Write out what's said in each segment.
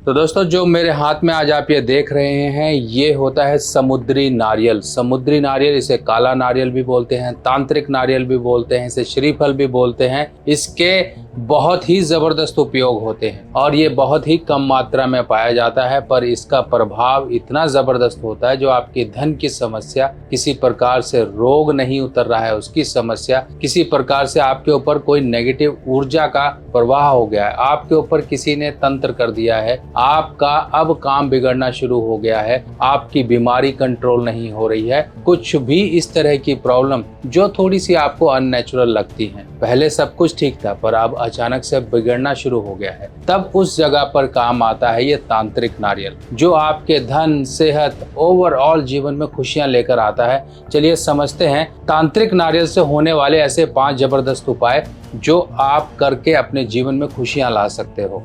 तो दोस्तों, जो मेरे हाथ में आज आप ये देख रहे हैं, ये होता है समुद्री नारियल। समुद्री नारियल, इसे काला नारियल भी बोलते हैं, तांत्रिक नारियल भी बोलते हैं, इसे श्रीफल भी बोलते हैं। इसके बहुत ही ज़बरदस्त उपयोग होते हैं और ये बहुत ही कम मात्रा में पाया जाता है, पर इसका प्रभाव इतना ज़बरदस्त होता है। जो आपकी धन की समस्या, किसी प्रकार से रोग नहीं उतर रहा है उसकी समस्या, किसी प्रकार से आपके ऊपर कोई नेगेटिव ऊर्जा का प्रवाह हो गया है, आपके ऊपर किसी ने तंत्र कर दिया है, आपका अब काम बिगड़ना शुरू हो गया है, आपकी बीमारी कंट्रोल नहीं हो रही है, कुछ भी इस तरह की प्रॉब्लम जो थोड़ी सी आपको अननेचुरल लगती है, पहले सब कुछ ठीक था पर अब अचानक से बिगड़ना शुरू हो गया है, तब उस जगह पर काम आता है ये तांत्रिक नारियल, जो आपके धन, सेहत, ओवरऑल जीवन में खुशियां लेकर आता है। चलिए समझते हैं तांत्रिक नारियल से होने वाले ऐसे 5 जबरदस्त उपाय जो आप करके अपने जीवन में खुशियां ला सकते हो।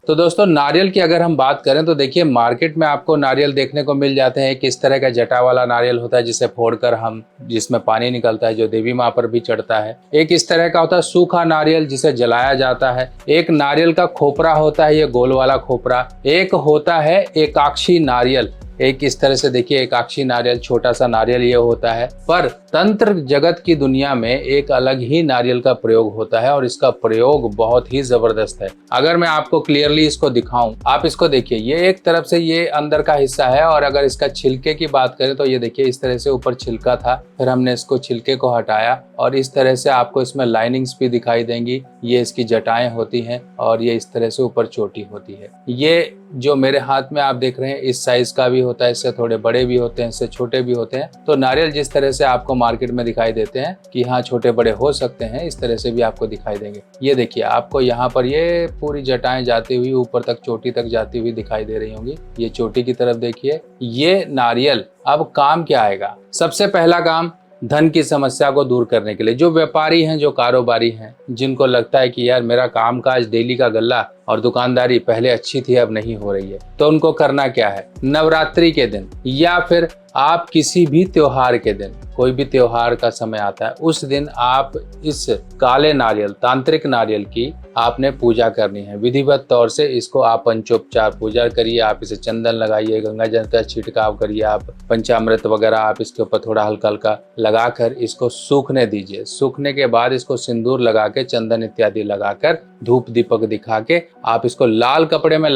तो दोस्तों, नारियल की अगर हम बात करें तो देखिए, मार्केट में आपको नारियल देखने को मिल जाते हैं। किस तरह का जटा वाला नारियल होता है जिसे फोड़कर हम, जिसमें पानी निकलता है, जो देवी माँ पर भी चढ़ता है। एक इस तरह का होता है सूखा नारियल जिसे जलाया जाता है। एक नारियल का खोपरा होता है, ये गोल वाला खोपरा। एक होता है एकाक्षी नारियल। एक इस तरह से देखिए, एकाक्षी नारियल, छोटा सा नारियल ये होता है। पर तंत्र जगत की दुनिया में एक अलग ही नारियल का प्रयोग होता है और इसका प्रयोग बहुत ही जबरदस्त है। अगर मैं आपको क्लियरली इसको दिखाऊं, आप इसको देखिए, ये एक तरफ से ये अंदर का हिस्सा है और अगर इसका छिलके की बात करें तो ये देखिए, इस तरह से ऊपर छिलका था, फिर हमने इसको छिलके को हटाया और इस तरह से आपको इसमें लाइनिंग्स भी दिखाई देंगी। ये इसकी जटाएं होती हैं और ये इस तरह से ऊपर चोटी होती है। ये जो मेरे हाथ में आप देख रहे हैं, इस साइज का भी होता है, इससे थोड़े बड़े भी होते हैं, इससे छोटे भी होते हैं। तो नारियल जिस तरह से आपको मार्केट में दिखाई देते हैं कि हाँ छोटे बड़े हो सकते हैं, इस तरह से भी आपको दिखाई देंगे। ये देखिए, आपको यहाँ पर ये पूरी जटाएं जाती हुई ऊपर तक, चोटी तक जाती हुई दिखाई दे रही होंगी। ये चोटी की तरफ देखिए। ये नारियल अब काम क्या आएगा? सबसे पहला काम, धन की समस्या को दूर करने के लिए। जो व्यापारी हैं, जो कारोबारी हैं, जिनको लगता है कि यार मेरा कामकाज, डेली का गल्ला और दुकानदारी पहले अच्छी थी अब नहीं हो रही है, तो उनको करना क्या है? नवरात्रि के दिन या फिर आप किसी भी त्योहार के दिन, कोई भी त्योहार का समय आता है, उस दिन आप इस काले नारियल, तांत्रिक नारियल की आपने पूजा करनी है। विधिवत तौर से इसको आप पंचोपचार पूजा करिए। आप इसे चंदन लगाइए, गंगा जल का छिड़काव करिए, आप पंचामृत वगैरह आप इसके ऊपर थोड़ा हल्का हल्का लगाकर इसको सूखने दीजिए। सूखने के बाद इसको सिंदूर लगा के, चंदन इत्यादि लगाकर, धूप दीपक दिखा के आप इसको लाल कपड़े में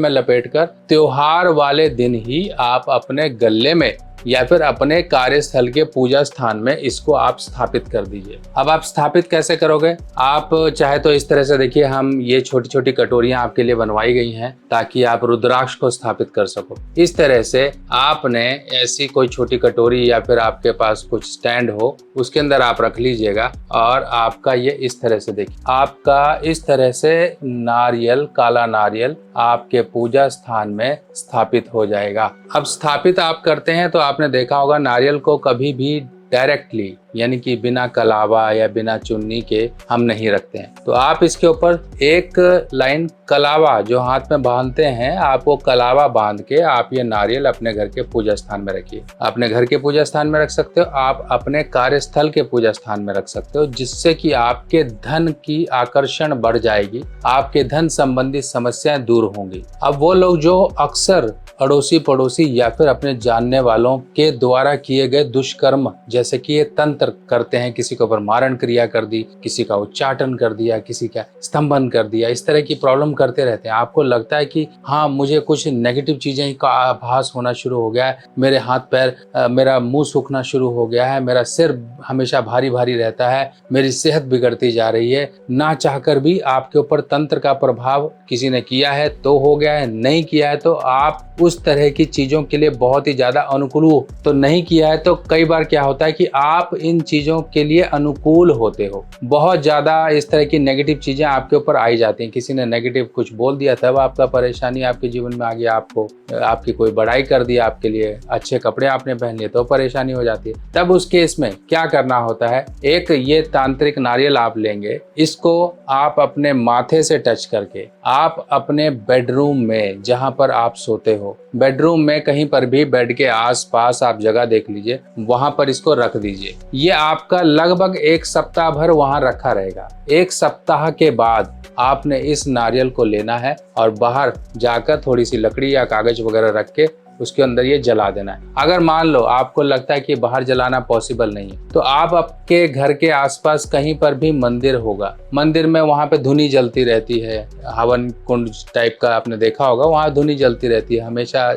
लपेटकर त्योहार वाले दिन ही आप अपने गले में या फिर अपने कार्यस्थल के पूजा स्थान में इसको आप स्थापित कर दीजिए। अब आप स्थापित कैसे करोगे? आप चाहे तो इस तरह से देखिए, हम ये छोटी छोटी कटोरियां आपके लिए बनवाई गई हैं ताकि आप रुद्राक्ष को स्थापित कर सको। इस तरह से आपने ऐसी कोई छोटी कटोरी या फिर आपके पास कुछ स्टैंड हो, उसके अंदर आप रख लीजिएगा और आपका ये इस तरह से देखिए, आपका इस तरह से नारियल, काला नारियल आपके पूजा स्थान में स्थापित हो जाएगा। अब स्थापित आप करते हैं तो आपने देखा होगा, नारियल को कभी भी डायरेक्टली, यानी कि बिना कलावा या बिना चुन्नी के हम नहीं रखते हैं। तो आप इसके ऊपर एक लाइन कलावा जो हाथ में बांधते हैं, आप वो कलावा बांध के आप ये नारियल अपने घर के पूजा स्थान में रखिए। अपने घर के पूजा स्थान में रख सकते हो, आप अपने कार्यस्थल के पूजा स्थान में रख सकते हो, जिससे कि आपके धन की आकर्षण बढ़ जाएगी, आपके धन संबंधी समस्याएं दूर होंगी। अब वो लोग जो अक्सर अड़ोसी पड़ोसी या फिर अपने जानने वालों के द्वारा किए गए दुष्कर्म, जैसे कि ये तंत्र करते हैं, किसी के ऊपर मारण क्रिया कर दी, किसी का उच्चाटन कर दिया, किसी का स्तंभन कर दिया, इस तरह की प्रॉब्लम करते रहते हैं। आपको लगता है कि हाँ मुझे कुछ नेगेटिव चीजें का आभास होना शुरू हो गया है, मेरे हाथ पैर, मेरा मुंह सूखना शुरू हो गया है, मेरा सिर हमेशा भारी भारी रहता है, मेरी सेहत बिगड़ती जा रही है। ना चाहकर भी आपके ऊपर तंत्र का प्रभाव किसी ने किया है तो हो गया है, नहीं किया है तो आप उस तरह की चीजों के लिए बहुत ही ज्यादा अनुकूल हो, तो नहीं किया है तो कई बार क्या होता है कि आप इन चीजों के लिए अनुकूल होते हो। बहुत ज्यादा इस तरह की नेगेटिव चीजें आपके ऊपर आई जाती हैं। किसी ने नेगेटिव कुछ बोल दिया, तब आपका परेशानी आपके जीवन में आ गया, आपको आपकी कोई बड़ाई कर दिया आपके लिए, अच्छे कपड़े आपने पहन लिए तो परेशानी हो जाती है। तब उस केस में क्या करना होता है, एक ये तांत्रिक नारियल आप लेंगे, इसको आप अपने माथे से टच करके आप अपने बेडरूम में जहां पर आप सोते हो हो, बेडरूम में कहीं पर भी बेड के आसपास आप जगह देख लीजिए, वहां पर इसको रख दीजिए। ये आपका लगभग 1 सप्ताह भर वहां रखा रहेगा। 1 सप्ताह के बाद आपने इस नारियल को लेना है और बाहर जाकर थोड़ी सी लकड़ी या कागज वगैरह रख के उसके अंदर ये जला देना है। अगर मान लो आपको लगता है कि बाहर जलाना पॉसिबल नहीं है, तो आप आपके घर के आसपास कहीं पर भी मंदिर होगा, मंदिर में वहां पे धुनी जलती रहती है, हवन कुंड टाइप का आपने देखा होगा, वहां धुनी जलती रहती है हमेशा।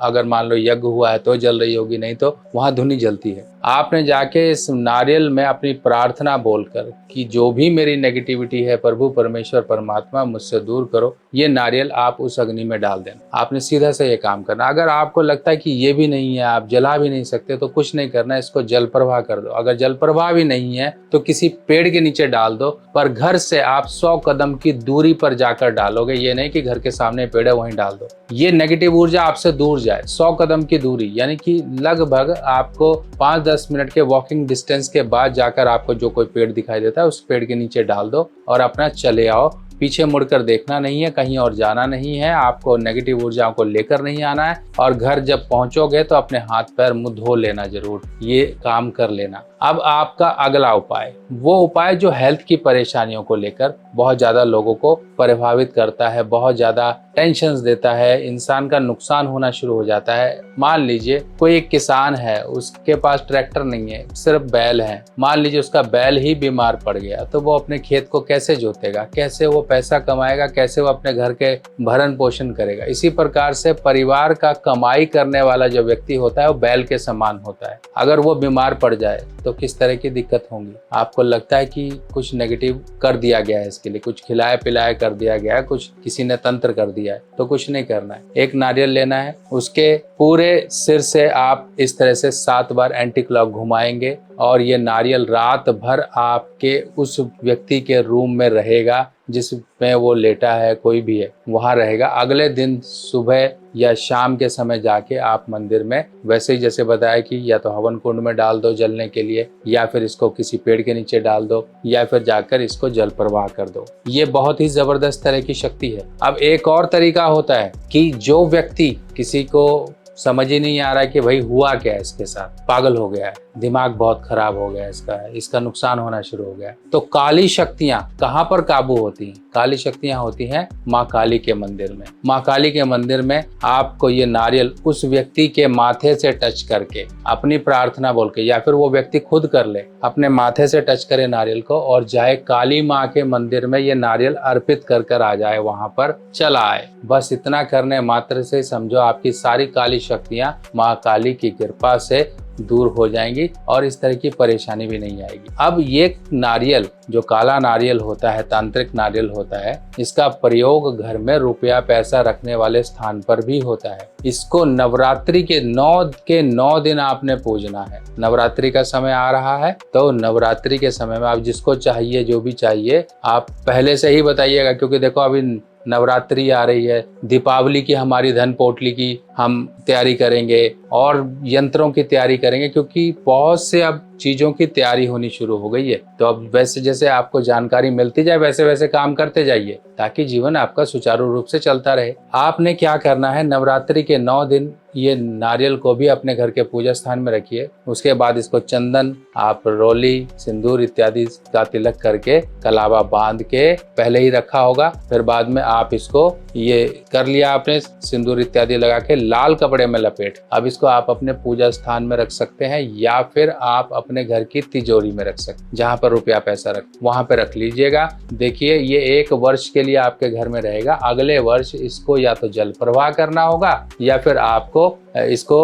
अगर मान लो यज्ञ हुआ है तो जल रही होगी, नहीं तो वहां धुनी जलती है। आपने जाके इस नारियल में अपनी प्रार्थना बोलकर कि जो भी मेरी नेगेटिविटी है प्रभु परमेश्वर परमात्मा मुझसे दूर करो, ये नारियल आप उस अग्नि में डाल देना। आपने सीधा से ये काम करना। अगर आपको लगता है कि ये भी नहीं है, आप जला भी नहीं सकते, तो कुछ नहीं करना, इसको जल प्रवाह कर दो। अगर जल प्रवाह भी नहीं है तो किसी पेड़ के नीचे डाल दो, पर घर से आप 100 कदम की दूरी पर जाकर डालोगे। ये नहीं कि घर के सामने पेड़ है वहीं डाल दो। ये नेगेटिव ऊर्जा आपसे दूर जाए। 100 कदम की दूरी यानी कि लगभग आपको 5-10 मिनट के वॉकिंग डिस्टेंस के बाद जाकर आपको जो कोई पेड़ दिखाई देता है उस पेड़ के नीचे डाल दो और अपना चले आओ। पीछे मुड़कर देखना नहीं है, कहीं और जाना नहीं है, आपको नेगेटिव ऊर्जाओं को लेकर नहीं आना है। और घर जब पहुंचोगे तो अपने हाथ पैर मुंह धो लेना, जरूर ये काम कर लेना। अब आपका अगला उपाय, वो उपाय जो हेल्थ की परेशानियों को लेकर बहुत ज्यादा लोगों को प्रभावित करता है, बहुत ज्यादा टेंशन देता है, इंसान का नुकसान होना शुरू हो जाता है। मान लीजिए कोई एक किसान है, उसके पास ट्रैक्टर नहीं है, सिर्फ बैल है। मान लीजिए उसका बैल ही बीमार पड़ गया, तो वो अपने खेत को कैसे जोतेगा, कैसे वो पैसा कमाएगा, कैसे वो अपने घर के भरण पोषण करेगा। इसी प्रकार से परिवार का कमाई करने वाला जो व्यक्ति होता है वो बैल के समान होता है। अगर वो बीमार पड़ जाए तो किस तरह की दिक्कत होंगी। आपको लगता है कि कुछ नेगेटिव कर दिया गया है, इसके लिए कुछ खिलाया पिलाया कर दिया गया है, कुछ किसी ने तंत्र कर दिया है, तो कुछ नहीं करना है। एक नारियल लेना है, उसके पूरे सिर से आप इस तरह से 7 बार एंटी क्लॉक घुमाएंगे और ये नारियल रात भर आपके उस व्यक्ति के रूम में रहेगा जिसमें वो लेटा है, कोई भी है वहां रहेगा। अगले दिन सुबह या शाम के समय जाके आप मंदिर में वैसे ही जैसे बताया कि या तो हवन कुंड में डाल दो जलने के लिए, या फिर इसको किसी पेड़ के नीचे डाल दो, या फिर जाकर इसको जल प्रवाह कर दो। ये बहुत ही जबरदस्त तरह की शक्ति है। अब एक और तरीका होता है कि जो व्यक्ति, किसी को समझ ही नहीं आ रहा है कि भाई हुआ क्या है इसके साथ, पागल हो गया है, दिमाग बहुत खराब हो गया इसका नुकसान होना शुरू हो गया, तो काली शक्तियां कहाँ पर काबू होती हैं? काली शक्तियां होती हैं माँ काली के मंदिर में। माँ काली के मंदिर में आपको ये नारियल उस व्यक्ति के माथे से टच करके अपनी प्रार्थना बोल के, या फिर वो व्यक्ति खुद कर ले, अपने माथे से टच करे नारियल को और जाए काली माँ के मंदिर में ये नारियल अर्पित कर कर आ जाए, वहां पर चला आए। बस इतना करने मात्र से समझो आपकी सारी काली शक्तियां माँ काली की कृपा से दूर हो जाएंगी और इस तरह की परेशानी भी नहीं आएगी। अब ये नारियल जो काला नारियल होता है, तांत्रिक नारियल होता है, इसका प्रयोग घर में रुपया पैसा रखने वाले स्थान पर भी होता है। इसको नवरात्रि के 9 दिन आपने पूजना है। नवरात्रि का समय आ रहा है तो नवरात्रि के समय में आप जिसको चाहिए, जो भी चाहिए, आप पहले से ही बताइएगा, क्योंकि देखो अभी नवरात्रि आ रही है, दीपावली की हमारी धन पोटली की हम तैयारी करेंगे और यंत्रों की तैयारी करेंगे, क्योंकि बहुत से अब चीजों की तैयारी होनी शुरू हो गई है। तो अब वैसे जैसे आपको जानकारी मिलती जाए वैसे वैसे काम करते जाइए ताकि जीवन आपका सुचारू रूप से चलता रहे। आपने क्या करना है, नवरात्रि के 9 दिन ये नारियल को भी अपने घर के पूजा स्थान में रखिए। उसके बाद इसको चंदन, आप रोली, सिंदूर इत्यादि का तिलक करके कलावा बांध के पहले ही रखा होगा, फिर बाद में आप इसको ये कर लिया आपने, सिंदूर इत्यादि लगा के लाल कपड़े में लपेट, अब इसको आप अपने पूजा स्थान में रख सकते हैं या फिर आप अपने घर की तिजोरी में रख सकते हैं, जहाँ पर रुपया पैसा रख वहां पे रख लीजिएगा। देखिए ये 1 वर्ष के लिए आपके घर में रहेगा। अगले वर्ष इसको या तो जल प्रवाह करना होगा या फिर आपको इसको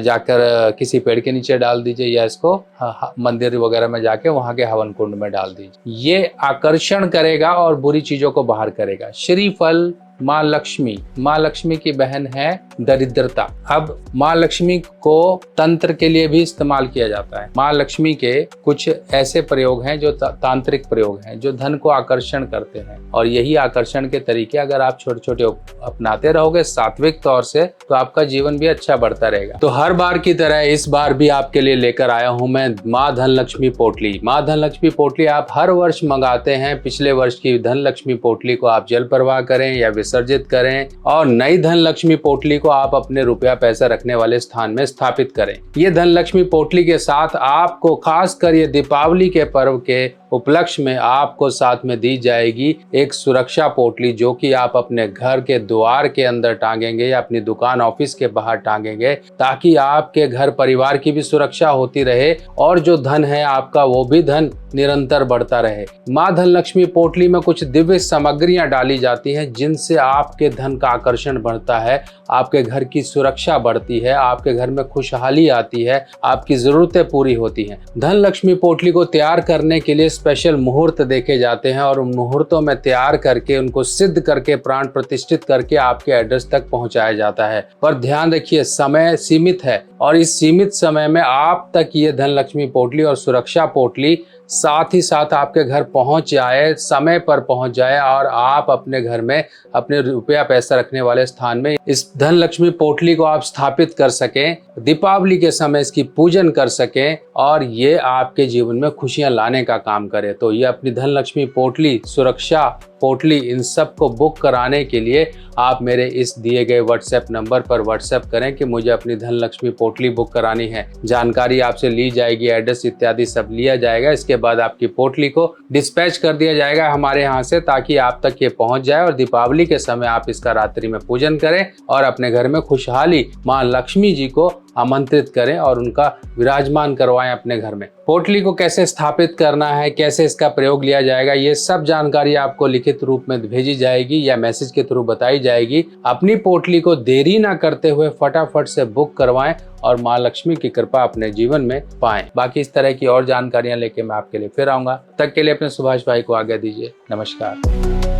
जाकर किसी पेड़ के नीचे डाल दीजिए, या इसको मंदिर वगैरह में जाके वहां के हवन कुंड में डाल दीजिए। ये आकर्षण करेगा और बुरी चीजों को बाहर करेगा। श्रीफल माँ लक्ष्मी की बहन है दरिद्रता। अब माँ लक्ष्मी को तंत्र के लिए भी इस्तेमाल किया जाता है। माँ लक्ष्मी के कुछ ऐसे प्रयोग हैं जो तांत्रिक प्रयोग हैं जो धन को आकर्षण करते हैं, और यही आकर्षण के तरीके अगर आप छोटे छोटे अपनाते रहोगे सात्विक तौर से, तो आपका जीवन भी अच्छा बढ़ता रहेगा। तो हर बार की तरह इस बार भी आपके लिए लेकर आया हूं मैं माँ धनलक्ष्मी पोटली। माँ धनलक्ष्मी पोटली आप हर वर्ष मंगाते हैं। पिछले वर्ष की धनलक्ष्मी पोटली को आप जल प्रवाह करें या विसर्जित करें और नई धन लक्ष्मी पोटली को आप अपने रुपया पैसा रखने वाले स्थान में स्थापित करें। ये धन लक्ष्मी पोटली के साथ आपको खासकर ये दीपावली के पर्व के उपलक्ष्य में आपको साथ में दी जाएगी एक सुरक्षा पोटली, जो कि आप अपने घर के द्वार के अंदर टांगेंगे या अपनी दुकान ऑफिस के बाहर टांगेंगे, ताकि आपके घर परिवार की भी सुरक्षा होती रहे और जो धन है आपका वो भी धन निरंतर बढ़ता रहे। माँ धन लक्ष्मी पोटली में कुछ दिव्य सामग्रियां डाली जाती हैं जिनसे आपके धन का आकर्षण बढ़ता है, आपके घर की सुरक्षा बढ़ती है, आपके घर में खुशहाली आती है, आपकी जरूरतें पूरी होती हैं। धन लक्ष्मी पोटली को तैयार करने के लिए स्पेशल मुहूर्त देखे जाते हैं और उन मुहूर्तों में तैयार करके उनको सिद्ध करके प्राण प्रतिष्ठित करके आपके एड्रेस तक पहुंचाया जाता है। पर ध्यान रखिए, समय सीमित है और इस सीमित समय में आप तक ये धन लक्ष्मी पोटली और सुरक्षा पोटली साथ ही साथ आपके घर पहुंच जाए, समय पर पहुंच जाए और आप अपने घर में अपने रुपया पैसा रखने वाले स्थान में इस धन लक्ष्मी पोटली को आप स्थापित कर सकें, दीपावली के समय इसकी पूजन कर सकें और ये आपके जीवन में खुशियां लाने का काम करे। तो ये अपनी धन लक्ष्मी पोटली, सुरक्षा पोटली, इन सब को बुक कराने के लिए आप मेरे इस दिए गए व्हाट्सएप नंबर पर व्हाट्सएप करें कि मुझे अपनी धन लक्ष्मी पोटली बुक करानी है। जानकारी आपसे ली जाएगी, एड्रेस इत्यादि सब लिया जाएगा। इसके बाद आपकी पोटली को डिस्पैच कर दिया जाएगा हमारे यहाँ से, ताकि आप तक ये पहुंच जाए और दीपावली के समय आप इसका रात्रि में पूजन करें और अपने घर में खुशहाली माँ लक्ष्मी जी को आमंत्रित करें और उनका विराजमान करवाएं अपने घर में। पोटली को कैसे स्थापित करना है, कैसे इसका प्रयोग लिया जाएगा, ये सब जानकारी आपको लिखित रूप में भेजी जाएगी या मैसेज के थ्रू बताई जाएगी। अपनी पोटली को देरी ना करते हुए फटाफट से बुक करवाएं और माँ लक्ष्मी की कृपा अपने जीवन में पाएं। बाकी इस तरह की और जानकारियां लेके मैं आपके लिए फिर आऊंगा। तब तक के लिए अपने सुभाष भाई को आज्ञा दीजिए। नमस्कार।